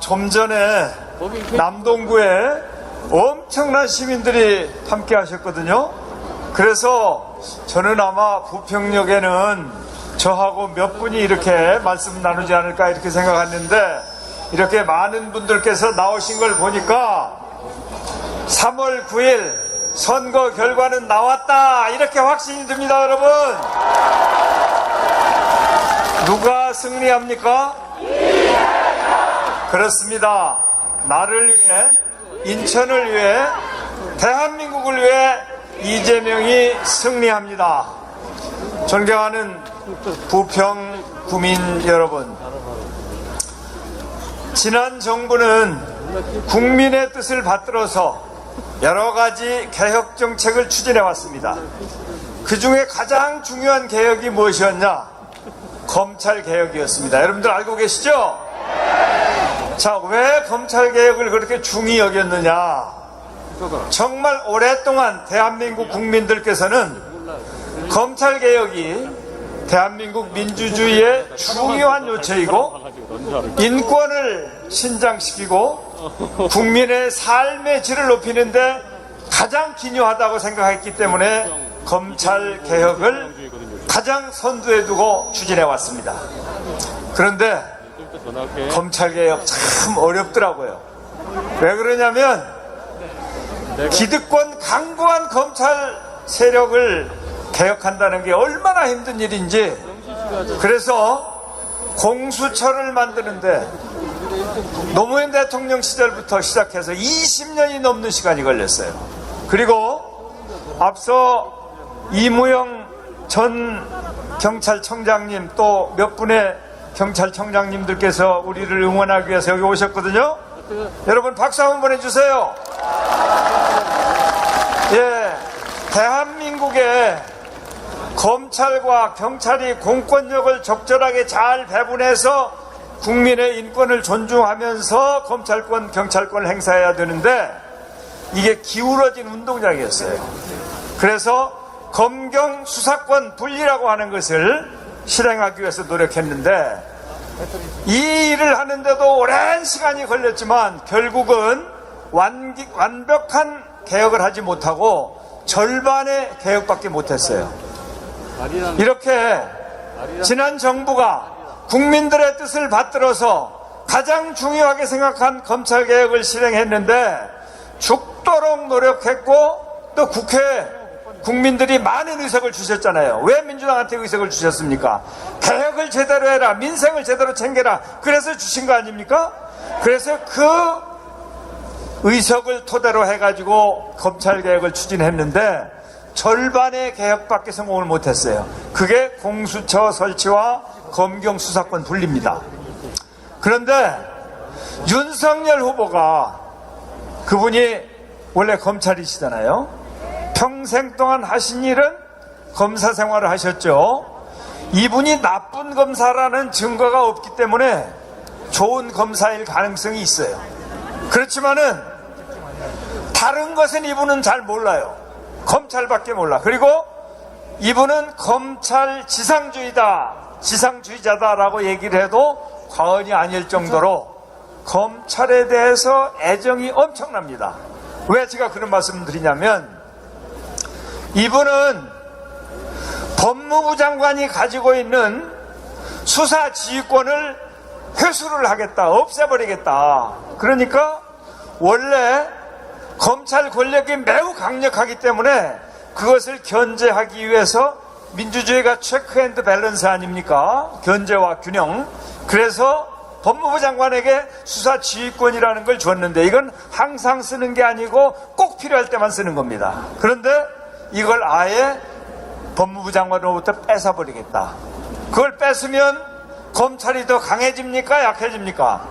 좀 전에 남동구에 엄청난 시민들이 함께 하셨거든요. 그래서 저는 아마 부평역에는 저하고 몇 분이 이렇게 말씀 나누지 않을까 이렇게 생각했는데, 이렇게 많은 분들께서 나오신 걸 보니까 3월 9일 선거 결과는 나왔다, 이렇게 확신이 듭니다. 여러분, 누가 승리합니까? 그렇습니다. 나를 위해, 인천을 위해, 대한민국을 위해 이재명이 승리합니다. 존경하는 부평 구민 여러분, 지난 정부는 국민의 뜻을 받들어서 여러 가지 개혁 정책을 추진해 왔습니다. 그 중에 가장 중요한 개혁이 무엇이었냐? 검찰 개혁이었습니다. 여러분들 알고 계시죠? 자, 왜 검찰 개혁을 그렇게 중히 여겼느냐? 정말 오랫동안 대한민국 국민들께서는 검찰 개혁이 대한민국 민주주의의 중요한 요체이고 인권을 신장시키고 국민의 삶의 질을 높이는데 가장 기묘하다고 생각했기 때문에 검찰 개혁을 가장 선두에 두고 추진해 왔습니다. 그런데 검찰개혁 참 어렵더라고요. 왜 그러냐면 기득권 강고한 검찰 세력을 개혁한다는 게 얼마나 힘든 일인지, 그래서 공수처를 만드는데 노무현 대통령 시절부터 시작해서 20년이 넘는 시간이 걸렸어요. 그리고 앞서 이무영 전 경찰청장님, 또 몇 분의 경찰청장님들께서 우리를 응원하기 위해서 여기 오셨거든요. 여러분 박수 한번 보내주세요. 예, 대한민국에 검찰과 경찰이 공권력을 적절하게 잘 배분해서 국민의 인권을 존중하면서 검찰권, 경찰권을 행사해야 되는데 이게 기울어진 운동장이었어요. 그래서 검경 수사권 분리라고 하는 것을 실행하기 위해서 노력했는데, 이 일을 하는데도 오랜 시간이 걸렸지만 결국은 완벽한 개혁을 하지 못하고 절반의 개혁밖에 못했어요. 이렇게 지난 정부가 국민들의 뜻을 받들어서 가장 중요하게 생각한 검찰개혁을 실행했는데 죽도록 노력했고, 또 국회에 국민들이 많은 의석을 주셨잖아요. 왜 민주당한테 의석을 주셨습니까? 개혁을 제대로 해라, 민생을 제대로 챙겨라, 그래서 주신 거 아닙니까? 그래서 그 의석을 토대로 해가지고 검찰개혁을 추진했는데 절반의 개혁밖에 성공을 못했어요. 그게 공수처 설치와 검경 수사권 분리입니다. 그런데 윤석열 후보가, 그분이 원래 검찰이시잖아요. 평생 동안 하신 일은 검사 생활을 하셨죠. 이분이 나쁜 검사라는 증거가 없기 때문에 좋은 검사일 가능성이 있어요. 그렇지만은 다른 것은 이분은 잘 몰라요. 검찰밖에 몰라. 그리고 이분은 검찰 지상주의자다라고 얘기를 해도 과언이 아닐 정도로 검찰에 대해서 애정이 엄청납니다. 왜 제가 그런 말씀을 드리냐면, 이분은 법무부 장관이 가지고 있는 수사 지휘권을 회수를 하겠다, 없애버리겠다. 그러니까 원래 검찰 권력이 매우 강력하기 때문에 그것을 견제하기 위해서, 민주주의가 체크 앤드 밸런스 아닙니까? 견제와 균형. 그래서 법무부 장관에게 수사 지휘권이라는 걸 줬는데, 이건 항상 쓰는 게 아니고 꼭 필요할 때만 쓰는 겁니다. 그런데 이걸 아예 법무부 장관으로부터 뺏어버리겠다. 그걸 뺏으면 검찰이 더 강해집니까? 약해집니까?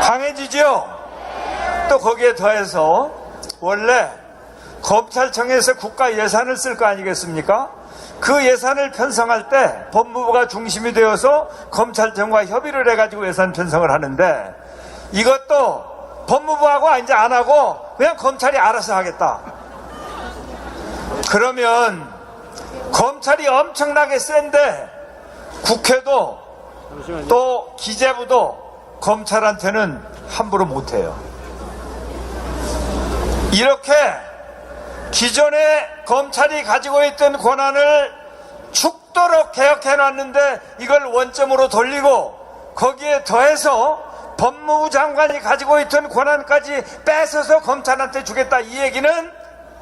강해지죠? 또 거기에 더해서 원래 검찰청에서 국가 예산을 쓸 거 아니겠습니까? 그 예산을 편성할 때 법무부가 중심이 되어서 검찰청과 협의를 해가지고 예산 편성을 하는데, 이것도 법무부하고 이제 안 하고 그냥 검찰이 알아서 하겠다. 그러면 검찰이 엄청나게 센데 국회도 또 기재부도 검찰한테는 함부로 못해요. 이렇게 기존에 검찰이 가지고 있던 권한을 죽도록 개혁해놨는데 이걸 원점으로 돌리고 거기에 더해서 법무부 장관이 가지고 있던 권한까지 뺏어서 검찰한테 주겠다, 이 얘기는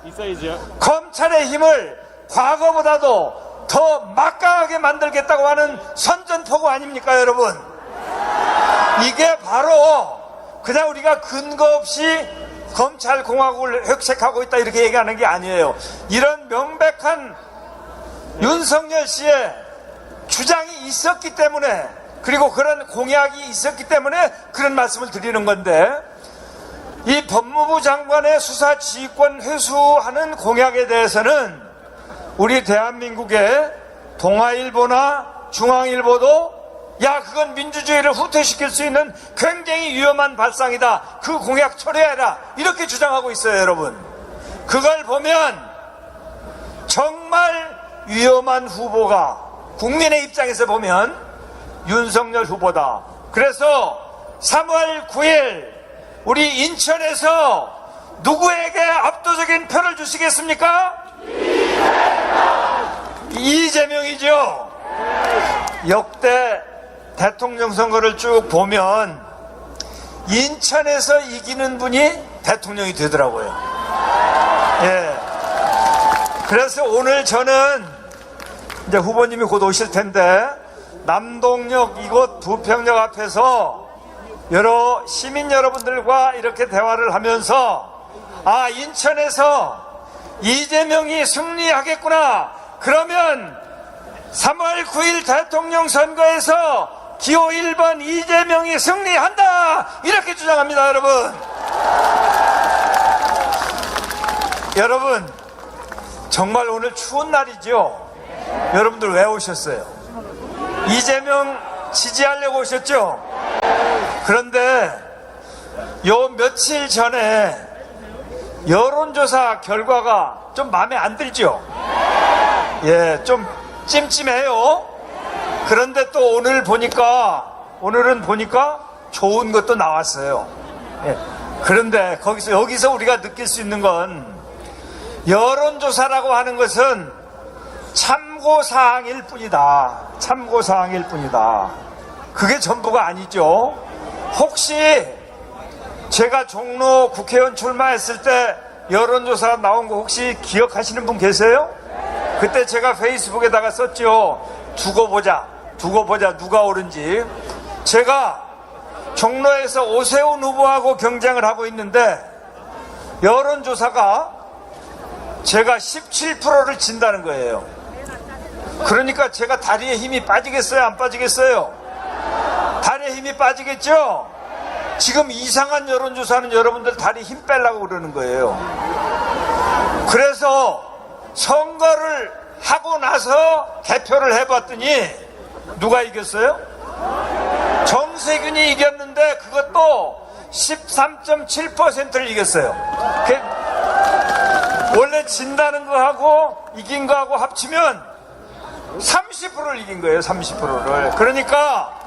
있어야죠. 검찰의 힘을 과거보다도 더 막강하게 만들겠다고 하는 선전포고 아닙니까, 여러분? 이게 바로 그냥 우리가 근거 없이 검찰공화국을 획책하고 있다 이렇게 얘기하는 게 아니에요. 이런 명백한 윤석열 씨의 주장이 있었기 때문에, 그리고 그런 공약이 있었기 때문에 그런 말씀을 드리는 건데, 이 법무부 장관의 수사 지휘권 회수하는 공약에 대해서는 우리 대한민국의 동아일보나 중앙일보도 야, 그건 민주주의를 후퇴시킬 수 있는 굉장히 위험한 발상이다, 그 공약 철회해라, 이렇게 주장하고 있어요. 여러분, 그걸 보면 정말 위험한 후보가 국민의 입장에서 보면 윤석열 후보다. 그래서 3월 9일 우리 인천에서 누구에게 압도적인 표를 주시겠습니까? 이재명이죠. 역대 대통령 선거를 쭉 보면 인천에서 이기는 분이 대통령이 되더라고요. 예. 그래서 오늘 저는 이제 후보님이 곧 오실 텐데 남동역 이곳 부평역 앞에서 여러 시민 여러분들과 이렇게 대화를 하면서 아, 인천에서 이재명이 승리하겠구나, 그러면 3월 9일 대통령 선거에서 기호 1번 이재명이 승리한다, 이렇게 주장합니다. 여러분 정말 오늘 추운 날이죠. 여러분들 왜 오셨어요? 이재명 지지하려고 오셨죠? 그런데 요 며칠 전에 여론조사 결과가 좀 마음에 안 들죠? 예, 좀 찜찜해요. 그런데 또 오늘은 보니까 좋은 것도 나왔어요. 예. 그런데 여기서 우리가 느낄 수 있는 건, 여론조사라고 하는 것은 참고사항일 뿐이다. 참고사항일 뿐이다. 그게 전부가 아니죠. 혹시 제가 종로 국회의원 출마했을 때 여론조사 나온 거 혹시 기억하시는 분 계세요? 그때 제가 페이스북에다가 썼죠. 두고 보자 누가 오른지. 제가 종로에서 오세훈 후보하고 경쟁을 하고 있는데 여론조사가 제가 17%를 진다는 거예요. 그러니까 제가 다리에 힘이 빠지겠어요, 안 빠지겠어요? 다리에 힘이 빠지겠죠? 지금 이상한 여론조사는 여러분들 다리 힘 빼려고 그러는 거예요. 그래서 선거를 하고 나서 개표를 해봤더니 누가 이겼어요? 정세균이 이겼는데 그것도 13.7%를 이겼어요. 원래 진다는 거하고 이긴 거하고 합치면 30%를 이긴 거예요. 30%를. 그러니까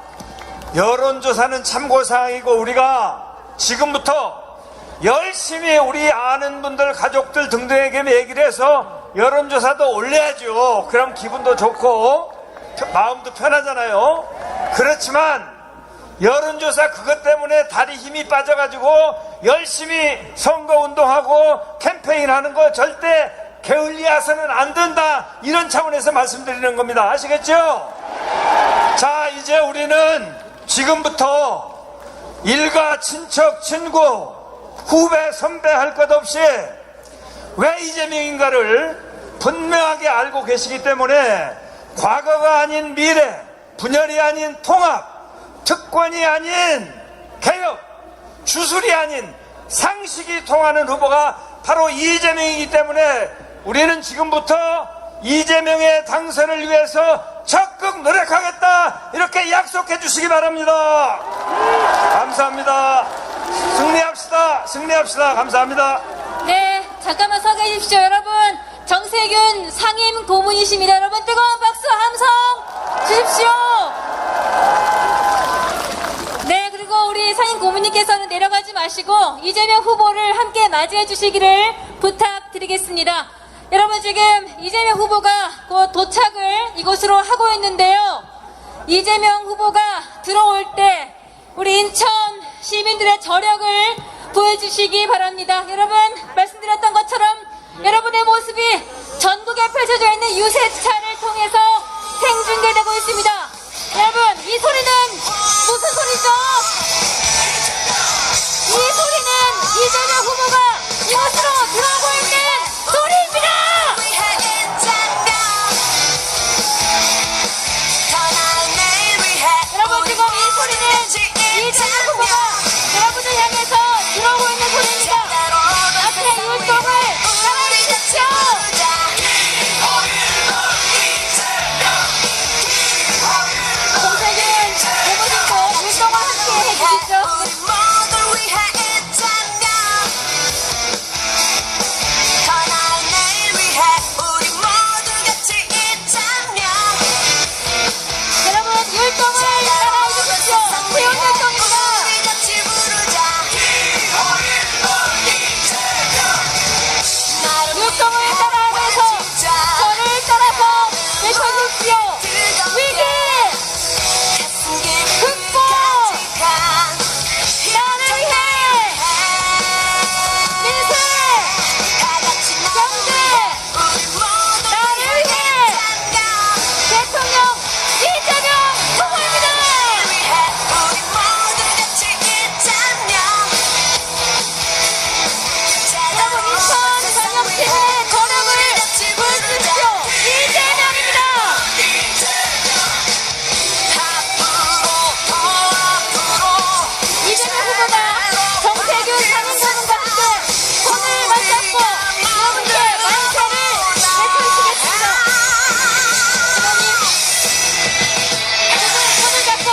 여론조사는 참고사항이고 우리가 지금부터 열심히 우리 아는 분들, 가족들 등등에게 얘기를 해서 여론조사도 올려야죠. 그럼 기분도 좋고 마음도 편하잖아요. 그렇지만 여론조사 그것 때문에 다리 힘이 빠져가지고 열심히 선거운동하고 캠페인하는 거 절대 게을리해서는 안 된다, 이런 차원에서 말씀드리는 겁니다. 아시겠죠? 자, 이제 우리는 지금부터 일가, 친척, 친구, 후배, 선배 할 것 없이 왜 이재명인가를 분명하게 알고 계시기 때문에 과거가 아닌 미래, 분열이 아닌 통합, 특권이 아닌 개혁, 주술이 아닌 상식이 통하는 후보가 바로 이재명이기 때문에 우리는 지금부터 이재명의 당선을 위해서 적극 노력하겠다, 이렇게 약속해 주시기 바랍니다. 감사합니다. 승리합시다. 감사합니다. 네, 잠깐만 서게 해주십시오. 여러분, 정세균 상임 고문이십니다. 여러분, 뜨거운 박수 함성 주십시오. 네, 그리고 우리 우리 상임 고문님께서는 내려가지 마시고 이재명 후보를 함께 맞이해 주시기를 부탁드리겠습니다. 여러분, 지금 이재명 후보가 곧 도착을 이곳으로 하고 있는데요. 이재명 후보가 들어올 때 우리 인천 시민들의 저력을 보여주시기 바랍니다. 여러분, 말씀드렸던 것처럼 여러분의 모습이 전국에 펼쳐져 있는 유세차를 통해서 생중계되고 있습니다. 여러분, 이 소리는 무슨 소리죠? 이 소리는 이재명 후보가 이곳으로 들어오고 있는 소리입니다! 여러분, 지금 이 소리는 이재명 후보가 여러분을 향해서 들어오고 있는 소리입니다. 앞으로 율동을 따라해주십시오. 정세균 고문님도 율동을 함께 해주시죠. 여러분, 율동을 따라해주십시오. 수용 율동입니다. 율동을 따라하면서 저를 따라서 외쳐주십시오. 위기! 극복! 나를 위해! 민생! 경제! 나를 위해! 대통령 이재명 후보입니다! 여러분, 인천 전역팀의 저력을 보여주십시오. 이재명입니다! 이재명 후보가 정세균 상임고문과 함께 손을 맞잡고 여러분께 만세를 외쳐주시겠습니다. 부모님, 여러분 손을 잡고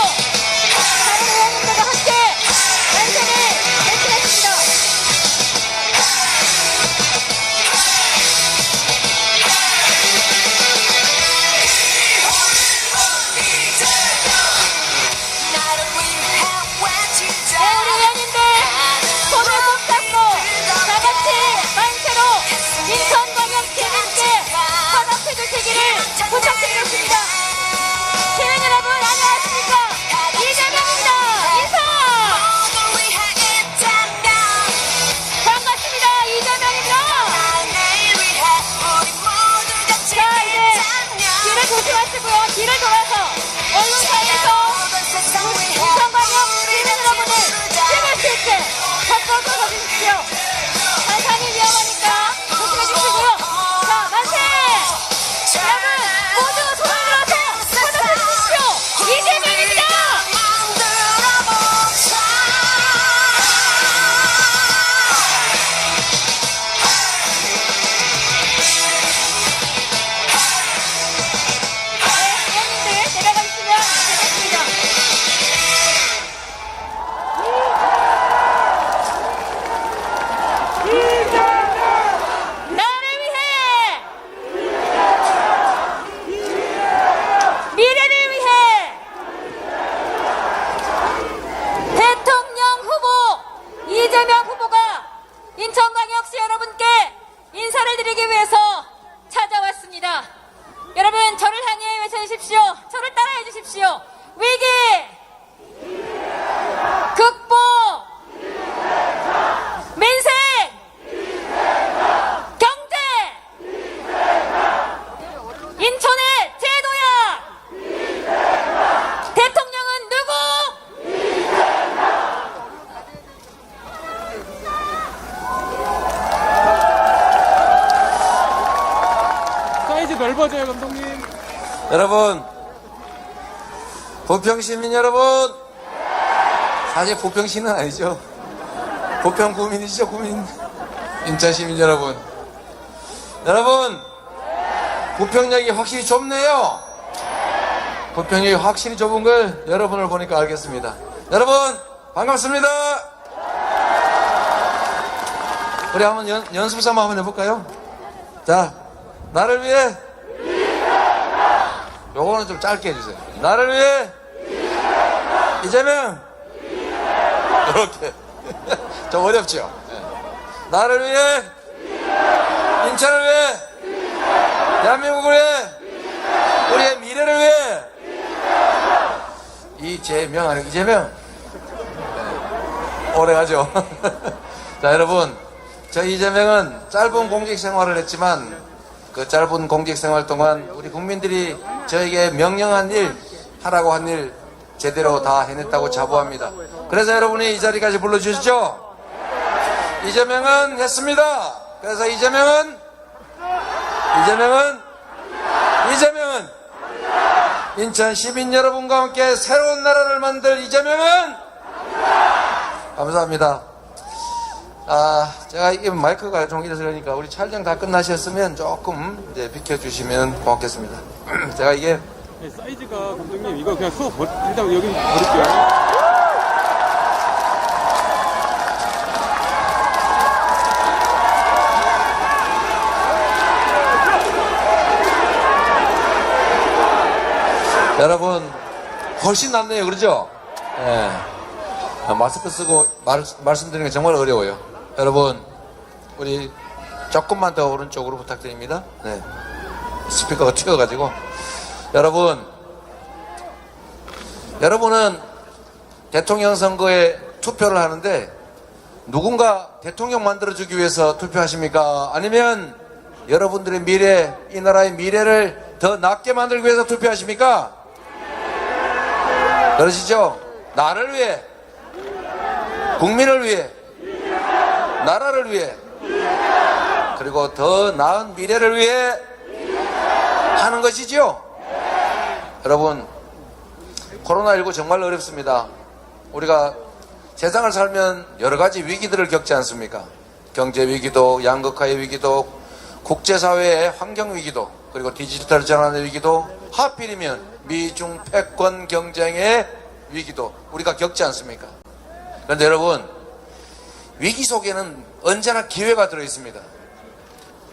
다른 의원님들과 함께 만세를 외치겠습니다. 네, 우리 의원님들 손을 꼭 잡고 다같이 만세로 인천광역시민께 화답해 주시기를 부탁드리겠습니다. 시민 여러분, 안녕하십니까? 이재명입니다. 인사! 반갑습니다. 이재명입니다. 자, 이제 뒤를 조심하시고요. 뒤를 돌아서 언론사에서 인천광역 시민 여러분을 찍을 수 있게 가까워서 서주십시오. 산상이 위험하니까 조심해 주시고요. 자, 만세! 여러분, 모두 손을 들어서 화답해 주십시오. 이재명입니다! 네, 의원님들 내려가 주시면 되겠습니다. 나를 위해! 미래를 위해! 대통령 후보 이재명 후보가 인천광역시 여러분께 인사를 드리기 위해서 찾아왔습니다. 여러분, 저를 향해 외쳐주십시오. 저를 따라해 주십시오. 위기! 극복! 민생! 경제! 인천의 제도야! 대통령은 누구? 사이즈 넓어져요, 감독님. 여러분, 부평시민 여러분, 사실 부평시는 아니죠. 부평 구민이시죠, 구민. 인천시민 여러분, 부평역이 확실히 좁네요. 부평역이 확실히 좁은 걸 여러분을 보니까 알겠습니다. 여러분, 반갑습니다. 우리 한번 연습 삼아 한번 해볼까요? 자, 나를 위해 요거는 좀 짧게 해주세요. 나를 위해 이재명 이렇게. 좀 어렵죠? 예. 나를 위해, 인천을 위해, 대한민국을 위해, 우리의 미래를 위해, 이재명 아니 이재명. 예. 오래 가죠. 자, 여러분, 저 이재명은 짧은 공직 생활을 했지만 그 짧은 공직 생활 동안 우리 국민들이 저에게 명령한 일, 하라고 한 일 제대로 다 해냈다고 자부합니다. 그래서 여러분이 이 자리까지 불러주시죠. 이재명은 했습니다. 그래서 이재명은 인천 시민 여러분과 함께 새로운 나라를 만들 이재명은 감사합니다. 제가 이게 마이크가 좀 이래서 그러니까 우리 촬영 다 끝나셨으면 조금 이제 비켜주시면 고맙겠습니다. 제가 이게 네, 사이즈가 감독님 이거 그냥 일단 여기 버릴게요. 여러분 훨씬 낫네요, 그러죠? 예. 마스크 쓰고 말씀드리는 게 정말 어려워요. 여러분 우리 조금만 더 오른쪽으로 부탁드립니다. 네. 스피커가 튀어가지고 여러분은 대통령 선거에 투표를 하는데 누군가 대통령 만들어주기 위해서 투표하십니까? 아니면 여러분들의 미래, 이 나라의 미래를 더 낫게 만들기 위해서 투표하십니까? 그러시죠? 나를 위해, 국민을 위해, 나라를 위해, 그리고 더 나은 미래를 위해 하는 것이죠. 여러분, 코로나19 정말 어렵습니다. 우리가 세상을 살면 여러 가지 위기들을 겪지 않습니까? 경제 위기도, 양극화의 위기도, 국제사회의 환경 위기도, 그리고 디지털 전환의 위기도, 하필이면 미중 패권 경쟁의 위기도 우리가 겪지 않습니까? 그런데 여러분, 위기 속에는 언제나 기회가 들어있습니다.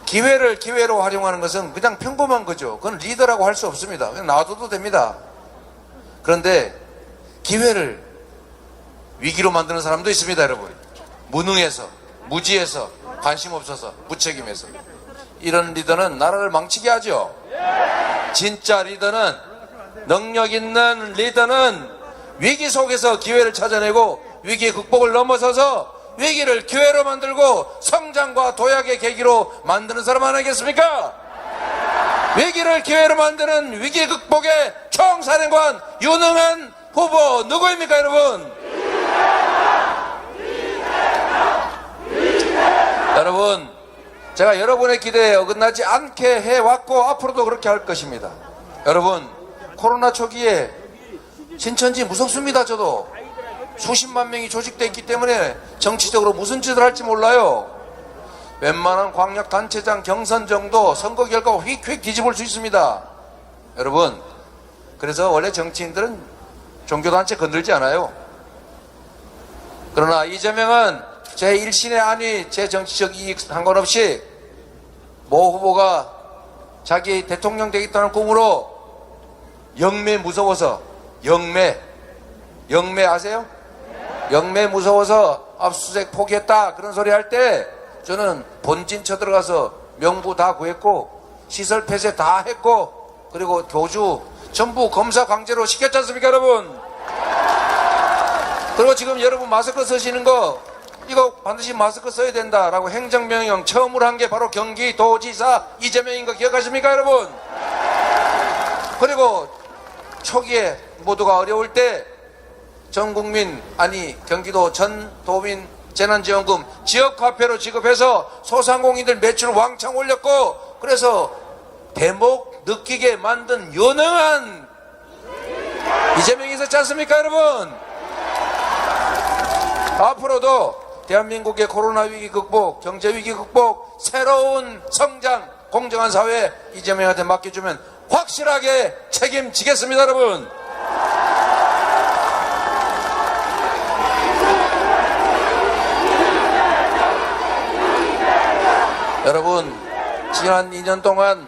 기회를 기회로 활용하는 것은 그냥 평범한 거죠. 그건 리더라고 할 수 없습니다. 그냥 놔둬도 됩니다. 그런데 기회를 위기로 만드는 사람도 있습니다, 여러분. 무능해서, 무지해서, 관심 없어서, 무책임해서. 이런 리더는 나라를 망치게 하죠. 진짜 리더는, 능력 있는 리더는 위기 속에서 기회를 찾아내고 위기 극복을 넘어서서 위기를 기회로 만들고 성장과 도약의 계기로 만드는 사람 아니겠습니까? 위기를 기회로 만드는 위기 극복의 총사령관 유능한 후보 누구입니까, 여러분? 여러분, 제가 여러분의 기대에 어긋나지 않게 해왔고 앞으로도 그렇게 할 것입니다. 여러분, 코로나 초기에 신천지 무섭습니다. 저도 수십만 명이 조직되어 있기 때문에 정치적으로 무슨 짓을 할지 몰라요. 웬만한 광역단체장 경선 정도 선거 결과 휙휙 뒤집을 수 있습니다. 여러분, 그래서 원래 정치인들은 종교단체 건들지 않아요. 그러나 이재명은 제 일신의 안위, 제 정치적 이익 상관없이 모 후보가 자기 대통령 되겠다는 꿈으로 영매 무서워서, 영매 아세요? 영매 무서워서 압수수색 포기했다 그런 소리 할 때 저는 본진 쳐들어가서 명부 다 구했고 시설 폐쇄 다 했고 그리고 교주 전부 검사 강제로 시켰지 않습니까, 여러분? 그리고 지금 여러분 마스크 쓰시는 거 이거 반드시 마스크 써야 된다라고 행정명령 처음으로 한 게 바로 경기도지사 이재명인 거 기억하십니까, 여러분? 그리고 초기에 모두가 어려울 때 전 국민, 아니 경기도 전 도민 재난지원금 지역화폐로 지급해서 소상공인들 매출 왕창 올렸고 그래서 대목 느끼게 만든 유능한 이재명이 있었지 않습니까, 여러분? 앞으로도 대한민국의 코로나 위기 극복, 경제 위기 극복, 새로운 성장, 공정한 사회 이재명한테 맡겨주면 확실하게 책임지겠습니다, 여러분. 여러분, 지난 2년 동안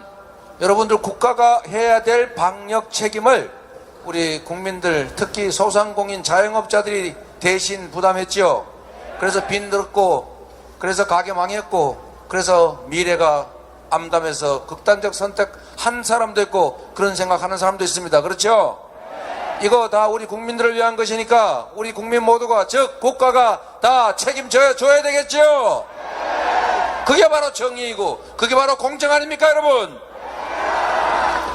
여러분들 국가가 해야 될 방역 책임을 우리 국민들, 특히 소상공인 자영업자들이 대신 부담했죠. 그래서 빚 늘었고, 그래서 가게 망했고, 그래서 미래가 암담해서 극단적 선택한 사람도 있고 그런 생각하는 사람도 있습니다. 그렇죠? 이거 다 우리 국민들을 위한 것이니까 우리 국민 모두가, 즉 국가가 다 책임져야 되겠죠? 그게 바로 정의이고 그게 바로 공정 아닙니까, 여러분?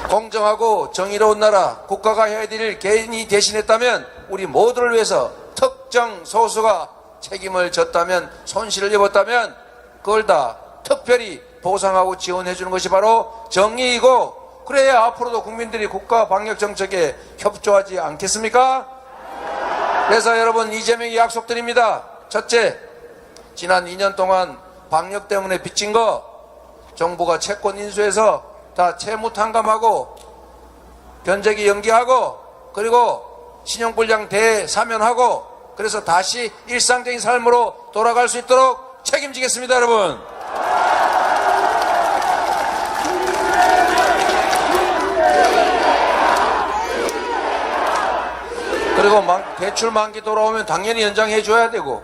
공정하고 정의로운 나라, 국가가 해야 될 일 개인이 대신했다면, 우리 모두를 위해서 특정 소수가 책임을 졌다면, 손실을 입었다면 그걸 다 특별히 보상하고 지원해 주는 것이 바로 정의이고, 그래야 앞으로도 국민들이 국가 방역 정책에 협조하지 않겠습니까? 그래서 여러분, 이재명이 약속드립니다. 첫째, 지난 2년 동안 방역 때문에 빚진 거 정부가 채권 인수해서 다 채무 탕감하고 변제기 연기하고, 그리고 신용불량 대사면하고, 그래서 다시 일상적인 삶으로 돌아갈 수 있도록 책임지겠습니다, 여러분. 그리고 대출 만기 돌아오면 당연히 연장해 줘야 되고,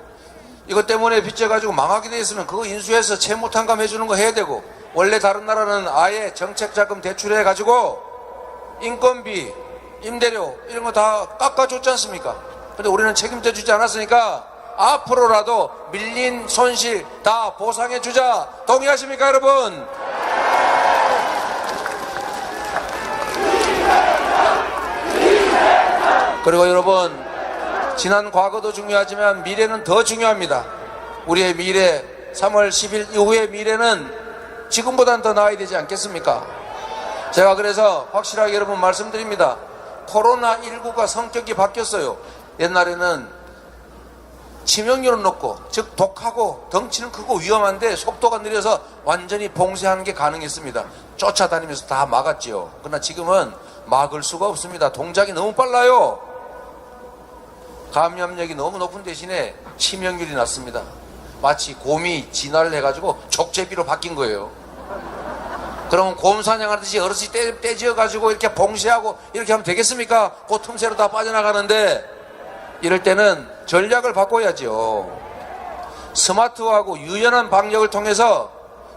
이것 때문에 빚져가지고 망하게 돼 있으면 그거 인수해서 채무 탕감해 주는 거 해야 되고, 원래 다른 나라는 아예 정책자금 대출해 가지고 인건비, 임대료 이런 거 다 깎아줬지 않습니까? 근데 우리는 책임져 주지 않았으니까 앞으로라도 밀린 손실 다 보상해 주자. 동의하십니까, 여러분? 그리고 여러분, 지난 과거도 중요하지만 미래는 더 중요합니다. 우리의 미래, 3월 10일 이후의 미래는 지금보다는 더 나아야 되지 않겠습니까? 제가 그래서 확실하게 여러분 말씀드립니다. 코로나19가 성격이 바뀌었어요. 옛날에는 치명률은 높고, 즉 독하고 덩치는 크고 위험한데 속도가 느려서 완전히 봉쇄하는 게 가능했습니다. 쫓아다니면서 다 막았지요. 그러나 지금은 막을 수가 없습니다. 동작이 너무 빨라요. 감염력이 너무 높은 대신에 치명률이 낮습니다. 마치 곰이 진화를 해가지고 족제비로 바뀐 거예요. 그러면 곰 사냥하듯이 어르신이 떼지어가지고 이렇게 봉쇄하고 이렇게 하면 되겠습니까? 그 틈새로 다 빠져나가는데, 이럴 때는 전략을 바꿔야죠. 스마트하고 유연한 방역을 통해서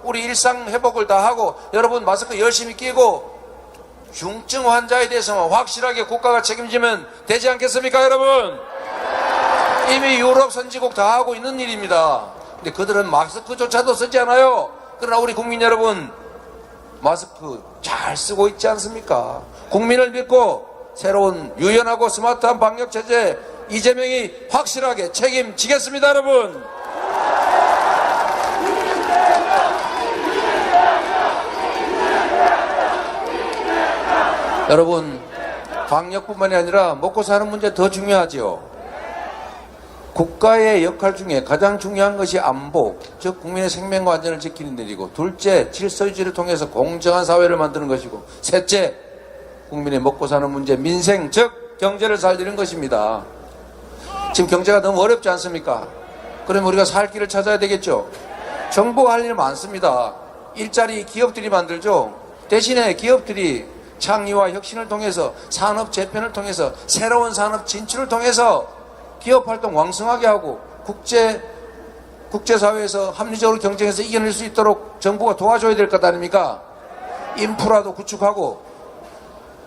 우리 일상 회복을 다 하고, 여러분 마스크 열심히 끼고 중증 환자에 대해서만 확실하게 국가가 책임지면 되지 않겠습니까, 여러분? 이미 유럽 선진국 다 하고 있는 일입니다. 근데 그들은 마스크조차도 쓰지 않아요. 그러나 우리 국민 여러분, 마스크 잘 쓰고 있지 않습니까? 국민을 믿고 새로운 유연하고 스마트한 방역 체제 이재명이 확실하게 책임지겠습니다, 여러분. 여러분, 방역뿐만이 아니라 먹고 사는 문제 더 중요하지요. 국가의 역할 중에 가장 중요한 것이 안보, 즉 국민의 생명과 안전을 지키는 일이고, 둘째, 질서유지를 통해서 공정한 사회를 만드는 것이고, 셋째, 국민의 먹고 사는 문제, 민생, 즉 경제를 살리는 것입니다. 지금 경제가 너무 어렵지 않습니까? 그러면 우리가 살 길을 찾아야 되겠죠. 정부가 할 일 많습니다. 일자리 기업들이 만들죠. 대신에 기업들이 창의와 혁신을 통해서, 산업 재편을 통해서, 새로운 산업 진출을 통해서 기업 활동 왕성하게 하고 국제사회에서 합리적으로 경쟁해서 이겨낼 수 있도록 정부가 도와줘야 될 것 아닙니까? 인프라도 구축하고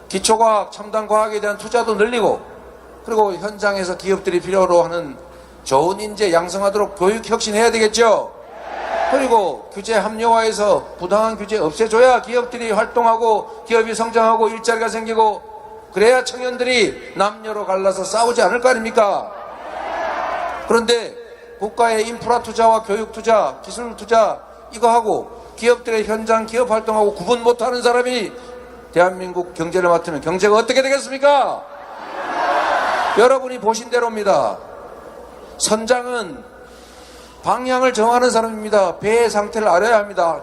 기초과학, 첨단과학에 대한 투자도 늘리고, 그리고 현장에서 기업들이 필요로 하는 좋은 인재 양성하도록 교육 혁신해야 되겠죠. 그리고 규제 합리화해서 부당한 규제 없애줘야 기업들이 활동하고 기업이 성장하고 일자리가 생기고, 그래야 청년들이 남녀로 갈라서 싸우지 않을 거 아닙니까? 그런데 국가의 인프라 투자와 교육 투자, 기술 투자 이거 하고 기업들의 현장 기업 활동하고 구분 못하는 사람이 대한민국 경제를 맡으면 경제가 어떻게 되겠습니까? 여러분이 보신 대로입니다. 선장은 방향을 정하는 사람입니다. 배의 상태를 알아야 합니다.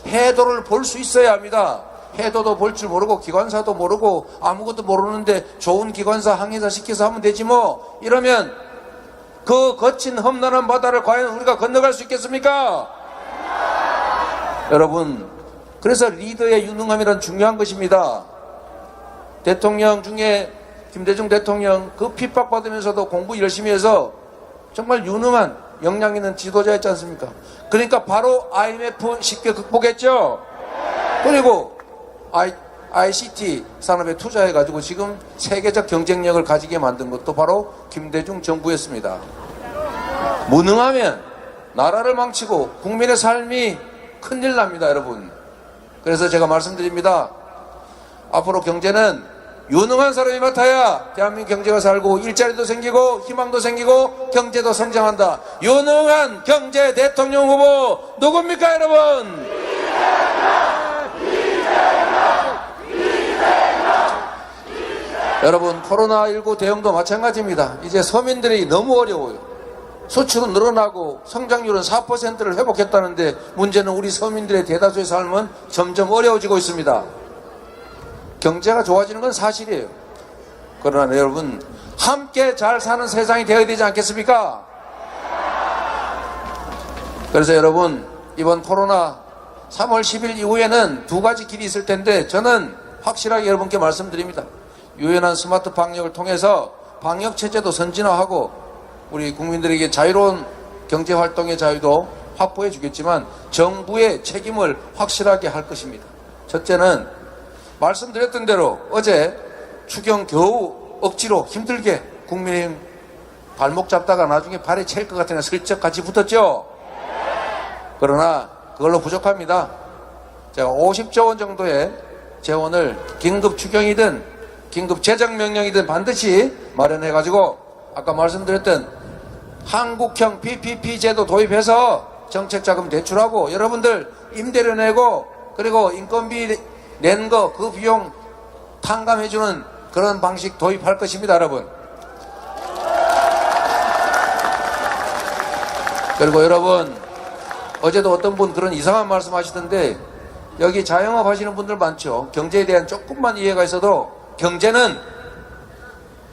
해도를 볼 수 있어야 합니다. 해도도 볼 줄 모르고 기관사도 모르고 아무것도 모르는데 좋은 기관사 항해사 시켜서 하면 되지 뭐, 이러면 그 거친 험난한 바다를 과연 우리가 건너갈 수 있겠습니까? 여러분, 그래서 리더의 유능함이란 중요한 것입니다. 대통령 중에 김대중 대통령 그 핍박받으면서도 공부 열심히 해서 정말 유능한 역량 있는 지도자였지 않습니까? 그러니까 바로 IMF 쉽게 극복했죠. 그리고 ICT 산업에 투자해가지고 지금 세계적 경쟁력을 가지게 만든 것도 바로 김대중 정부였습니다. 무능하면 나라를 망치고 국민의 삶이 큰일 납니다, 여러분. 그래서 제가 말씀드립니다. 앞으로 경제는 유능한 사람이 맡아야 대한민국 경제가 살고 일자리도 생기고 희망도 생기고 경제도 성장한다. 유능한 경제 대통령 후보 누굽니까, 여러분? 여러분, 코로나19 대응도 마찬가지입니다. 이제 서민들이 너무 어려워요. 수출은 늘어나고 성장률은 4%를 회복했다는데 문제는 우리 서민들의 대다수의 삶은 점점 어려워지고 있습니다. 경제가 좋아지는 건 사실이에요. 그러나 여러분, 함께 잘 사는 세상이 되어야 되지 않겠습니까? 그래서 여러분, 이번 코로나 3월 10일 이후에는 두 가지 길이 있을 텐데 저는 확실하게 여러분께 말씀드립니다. 유연한 스마트 방역을 통해서 방역 체제도 선진화하고 우리 국민들에게 자유로운 경제활동의 자유도 확보해 주겠지만 정부의 책임을 확실하게 할 것입니다. 첫째는 말씀드렸던 대로 어제 추경 겨우 억지로 힘들게 국민의힘 발목 잡다가 나중에 발에 찰 것 같으니 슬쩍 같이 붙었죠. 그러나 그걸로 부족합니다. 제가 50조 원 정도의 재원을 긴급 추경이든 긴급 재정명령이든 반드시 마련해가지고 아까 말씀드렸던 한국형 PPP 제도 도입해서 정책자금 대출하고 여러분들 임대료 내고 그리고 인건비 낸 거 그 비용 탕감해주는 그런 방식 도입할 것입니다, 여러분. 그리고 여러분, 어제도 어떤 분 그런 이상한 말씀 하시던데 여기 자영업 하시는 분들 많죠. 경제에 대한 조금만 이해가 있어도 경제는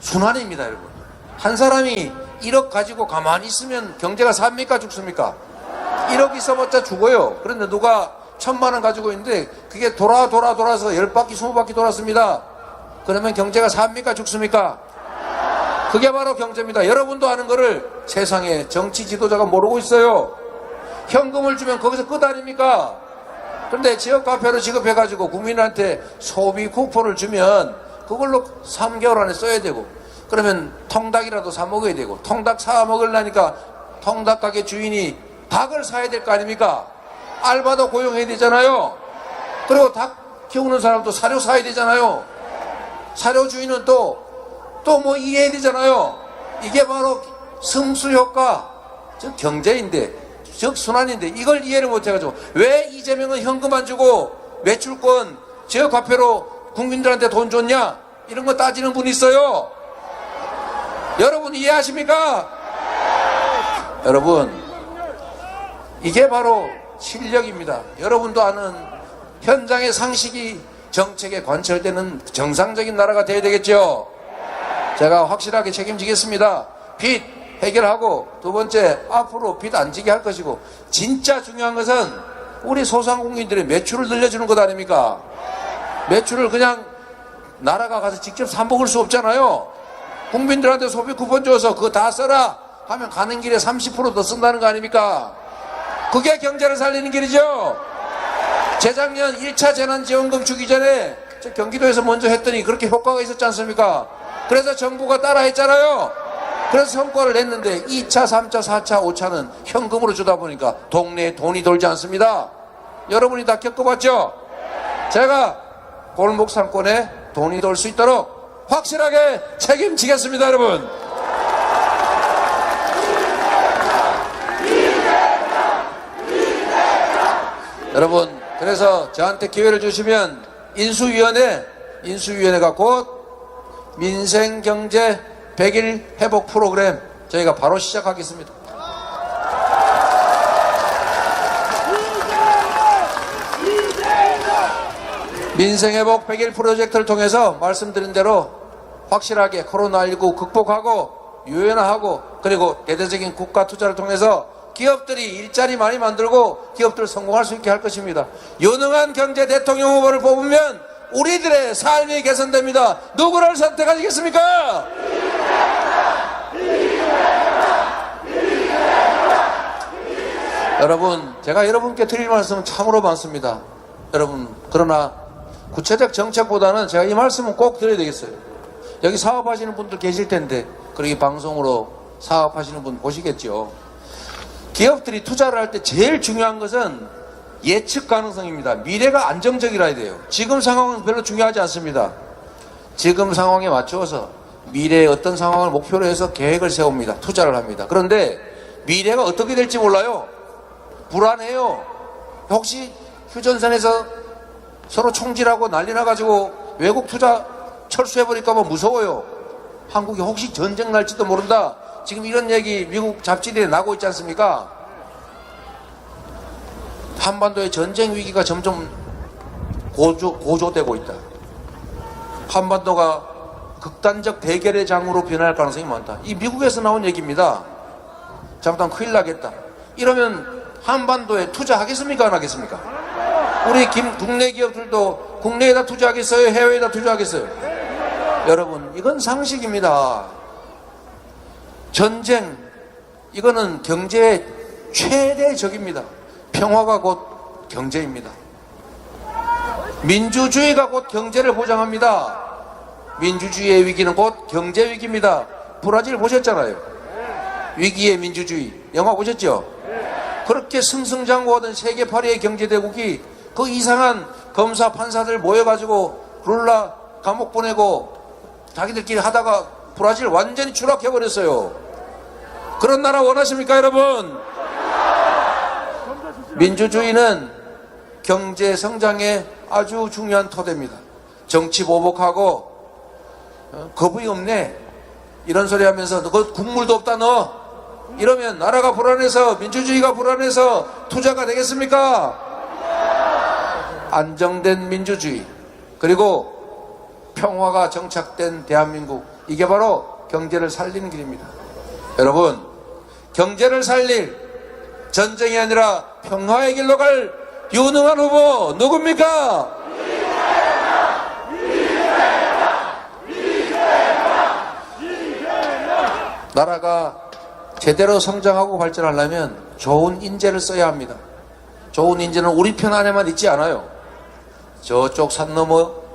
순환입니다, 여러분. 한 사람이 1억 가지고 가만히 있으면 경제가 삽니까, 죽습니까? 1억 있어봤자 죽어요. 그런데 누가 1,000만 원 가지고 있는데 그게 돌아서 10바퀴 20바퀴 돌았습니다. 그러면 경제가 삽니까, 죽습니까? 그게 바로 경제입니다. 여러분도 아는 거를 세상에 정치 지도자가 모르고 있어요. 현금을 주면 거기서 끝 아닙니까? 그런데 지역 카페로 지급해가지고 국민한테 소비 쿠폰을 주면 그걸로 3개월 안에 써야 되고 그러면 통닭이라도 사 먹어야 되고 통닭 사 먹으려니까 통닭 가게 주인이 닭을 사야 될 거 아닙니까? 알바도 고용해야 되잖아요. 그리고 닭 키우는 사람도 사료 사야 되잖아요. 사료 주인은 또 뭐 일해야 되잖아요. 이게 바로 승수효과, 즉 경제인데, 즉 순환인데 이걸 이해를 못해가지고 왜 이재명은 현금 안 주고 매출권 지역화폐로 국민들한테 돈 줬냐 이런 거 따지는 분이 있어요. 여러분 이해하십니까? 여러분, 이게 바로 실력입니다. 여러분도 아는 현장의 상식이 정책에 관철되는 정상적인 나라가 되어야 되겠죠. 제가 확실하게 책임지겠습니다. 빚 해결하고 두 번째 앞으로 빚 안 지게 할 것이고 진짜 중요한 것은 우리 소상공인들의 매출을 늘려주는 것 아닙니까? 매출을 그냥 나라가 가서 직접 사 먹을 수 없잖아요. 국민들한테 소비 쿠폰 줘서 그거 다 써라 하면 가는 길에 30% 더 쓴다는 거 아닙니까? 그게 경제를 살리는 길이죠. 재작년 1차 재난지원금 주기 전에 경기도에서 먼저 했더니 그렇게 효과가 있었지 않습니까? 그래서 정부가 따라 했잖아요. 그래서 성과를 냈는데 2차, 3차, 4차, 5차는 현금으로 주다 보니까 동네에 돈이 돌지 않습니다. 여러분이 다 겪어봤죠? 제가 골목 상권에 돈이 돌 수 있도록 확실하게 책임지겠습니다, 여러분. 여러분, 그래서 저한테 기회를 주시면 인수위원회가 곧 민생경제 100일 회복 프로그램 저희가 바로 시작하겠습니다. 민생회복 100일 프로젝트를 통해서 말씀드린 대로 확실하게 코로나19 극복하고 유연화하고 그리고 대대적인 국가 투자를 통해서 기업들이 일자리 많이 만들고 기업들 성공할 수 있게 할 것입니다. 유능한 경제 대통령 후보를 뽑으면 우리들의 삶이 개선됩니다. 누구를 선택하시겠습니까? 여러분, 제가 여러분께 드릴 말씀은 참으로 많습니다. 여러분, 그러나 구체적 정책보다는 제가 이 말씀은 꼭 드려야 되겠어요. 여기 사업하시는 분들 계실 텐데, 그리고 이 방송으로 사업하시는 분 보시겠죠. 기업들이 투자를 할 때 제일 중요한 것은 예측 가능성입니다. 미래가 안정적이라야 돼요. 지금 상황은 별로 중요하지 않습니다. 지금 상황에 맞추어서 미래의 어떤 상황을 목표로 해서 계획을 세웁니다. 투자를 합니다. 그런데 미래가 어떻게 될지 몰라요. 불안해요. 혹시 휴전선에서 서로 총질하고 난리 나가지고 외국 투자 철수해버릴까 봐 무서워요. 한국이 혹시 전쟁 날지도 모른다. 지금 이런 얘기 미국 잡지들에 나고 있지 않습니까? 한반도의 전쟁 위기가 점점 고조되고 있다. 한반도가 극단적 대결의 장으로 변할 가능성이 많다. 이 미국에서 나온 얘기입니다. 잘못하면 큰일 나겠다. 이러면 한반도에 투자하겠습니까? 안 하겠습니까? 우리 국내 기업들도 국내에다 투자하겠어요? 해외에다 투자하겠어요? 여러분, 이건 상식입니다. 전쟁, 이거는 경제의 최대 적입니다. 평화가 곧 경제입니다. 민주주의가 곧 경제를 보장합니다. 민주주의의 위기는 곧 경제 위기입니다. 브라질 보셨잖아요. 위기의 민주주의 영화 보셨죠? 그렇게 승승장구하던 세계 8위의 경제대국이 그 이상한 검사 판사들 모여가지고 룰라 감옥 보내고 자기들끼리 하다가 브라질 완전히 추락해버렸어요. 그런 나라 원하십니까, 여러분? 민주주의는 경제 성장의 아주 중요한 토대입니다. 정치 보복하고 겁이 없네 이런 소리 하면서 너 국물도 없다 너 이러면 나라가 불안해서 민주주의가 불안해서 투자가 되겠습니까? 안정된 민주주의 그리고 평화가 정착된 대한민국, 이게 바로 경제를 살리는 길입니다. 여러분, 경제를 살릴 전쟁이 아니라 평화의 길로 갈 유능한 후보 누굽니까? 나라가 제대로 성장하고 발전하려면 좋은 인재를 써야 합니다. 좋은 인재는 우리 편 안에만 있지 않아요. 저쪽 산 너머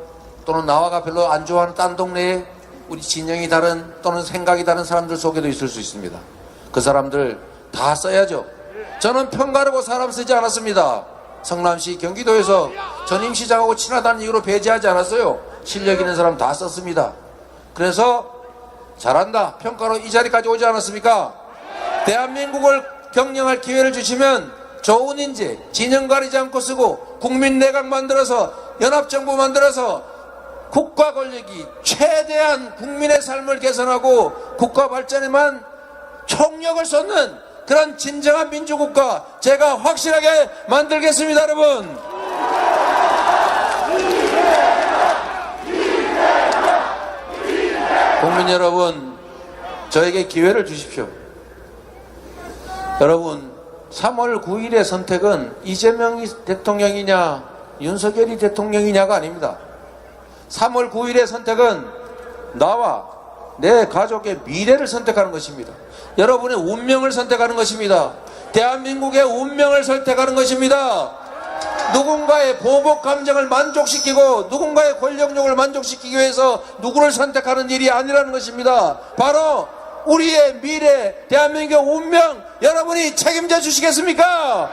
또는 나와가 별로 안 좋아하는 딴 동네에 우리 진영이 다른 또는 생각이 다른 사람들 속에도 있을 수 있습니다. 그 사람들 다 써야죠. 저는 편가르고 사람 쓰지 않았습니다. 성남시 경기도에서 전임시장하고 친하다는 이유로 배제하지 않았어요. 실력 있는 사람 다 썼습니다. 그래서 잘한다 평가로 이 자리까지 오지 않았습니까? 대한민국을 경영할 기회를 주시면 좋은 인재 진영 가리지 않고 쓰고 국민내각 만들어서 연합정부 만들어서 국가 권력이 최대한 국민의 삶을 개선하고 국가 발전에만 총력을 쏟는 그런 진정한 민주국가 제가 확실하게 만들겠습니다. 여러분, 국민 여러분, 저에게 기회를 주십시오. 여러분, 3월 9일의 선택은 이재명이 대통령이냐 윤석열이 대통령이냐가 아닙니다. 3월 9일의 선택은 나와 내 가족의 미래를 선택하는 것입니다. 여러분의 운명을 선택하는 것입니다. 대한민국의 운명을 선택하는 것입니다. 누군가의 보복 감정을 만족시키고 누군가의 권력욕을 만족시키기 위해서 누구를 선택하는 일이 아니라는 것입니다. 바로 우리의 미래, 대한민국의 운명 여러분이 책임져 주시겠습니까?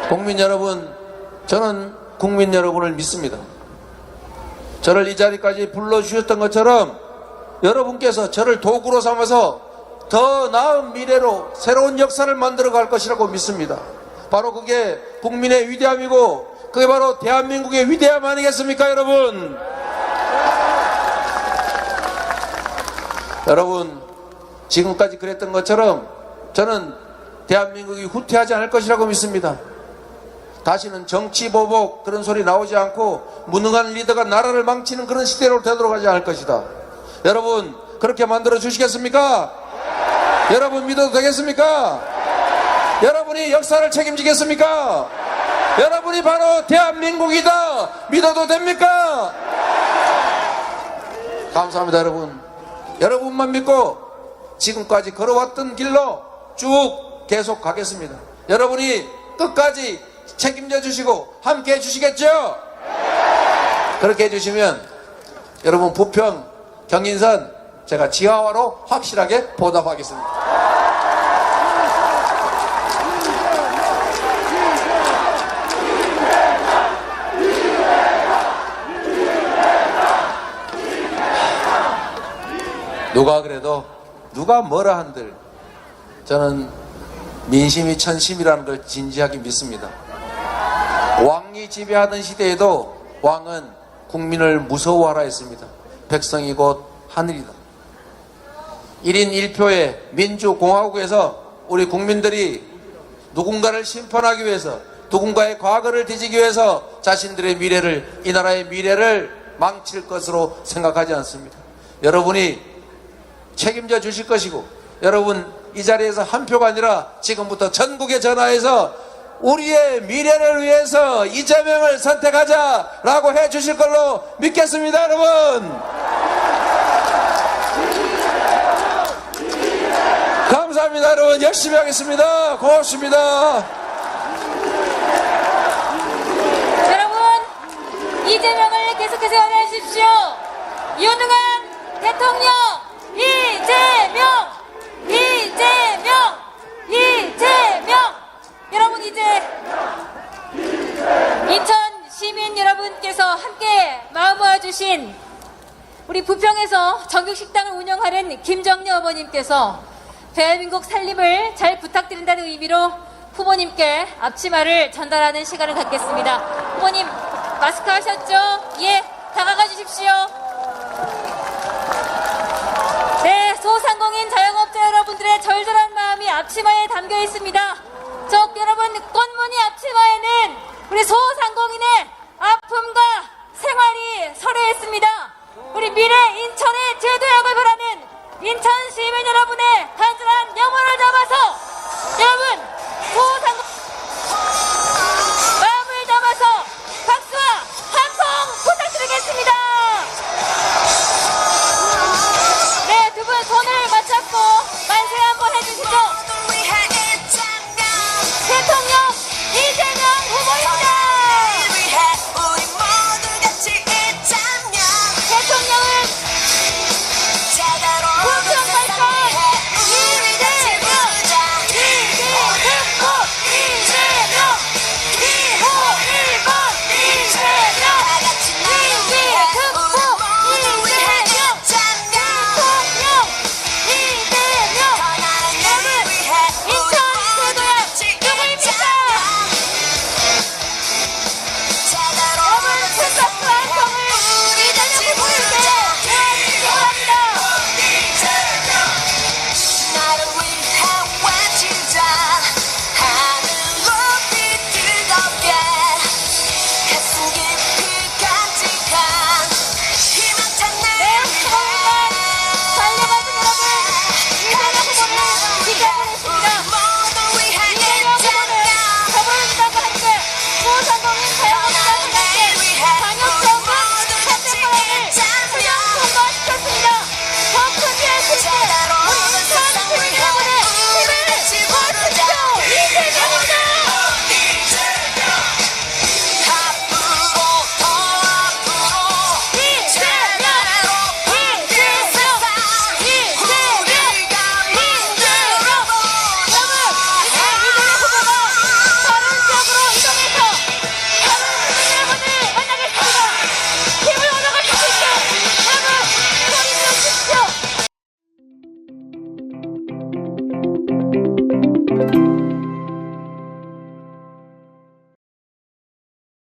국민 여러분, 저는 국민 여러분을 믿습니다. 저를 이 자리까지 불러주셨던 것처럼 여러분께서 저를 도구로 삼아서 더 나은 미래로 새로운 역사를 만들어 갈 것이라고 믿습니다. 바로 그게 국민의 위대함이고 그게 바로 대한민국의 위대함 아니겠습니까, 여러분? 여러분, 지금까지 그랬던 것처럼 저는 대한민국이 후퇴하지 않을 것이라고 믿습니다. 다시는 정치 보복 그런 소리 나오지 않고 무능한 리더가 나라를 망치는 그런 시대로 되돌아가지 않을 것이다. 여러분, 그렇게 만들어 주시겠습니까? 여러분 믿어도 되겠습니까? 여러분이 역사를 책임지겠습니까? 여러분이 바로 대한민국이다 믿어도 됩니까? 감사합니다. 여러분만 믿고 지금까지 걸어왔던 길로 쭉 계속 가겠습니다. 여러분이 끝까지 책임져 주시고 함께 해주시겠죠? 그렇게 해주시면 여러분 부평 경인선 제가 지하화로 확실하게 보답하겠습니다. 누가 그래도 누가 뭐라 한들 저는 민심이 천심이라는 걸 진지하게 믿습니다. 왕이 지배하던 시대에도 왕은 국민을 무서워하라 했습니다. 백성이 곧 하늘이다. 1인 1표의 민주공화국에서 우리 국민들이 누군가를 심판하기 위해서 누군가의 과거를 뒤지기 위해서 자신들의 미래를 이 나라의 미래를 망칠 것으로 생각하지 않습니다. 여러분이 책임져 주실 것이고 여러분 이 자리에서 한 표가 아니라 지금부터 전국에 전화해서 우리의 미래를 위해서 이재명을 선택하자라고 해 주실 걸로 믿겠습니다. 여러분 감사합니다. 여러분 열심히 하겠습니다. 고맙습니다. 여러분 이재명을 계속해서 원하십시오. 유능한 대통령 이재명. 여러분 이제 인천 시민 여러분께서 함께 마음 모아주신 우리 부평에서 정육식당을 운영하는 김정녀 어머님께서 대한민국 살림을 잘 부탁드린다는 의미로 후보님께 앞치마를 전달하는 시간을 갖겠습니다. 후보님 마스크 하셨죠? 예, 다가가 주십시오. 네, 소상공인 자영업자 여러분들의 절절한 마음이 앞치마에 담겨 있습니다. 여러분 꽃무늬 앞치마에는 우리 소상공인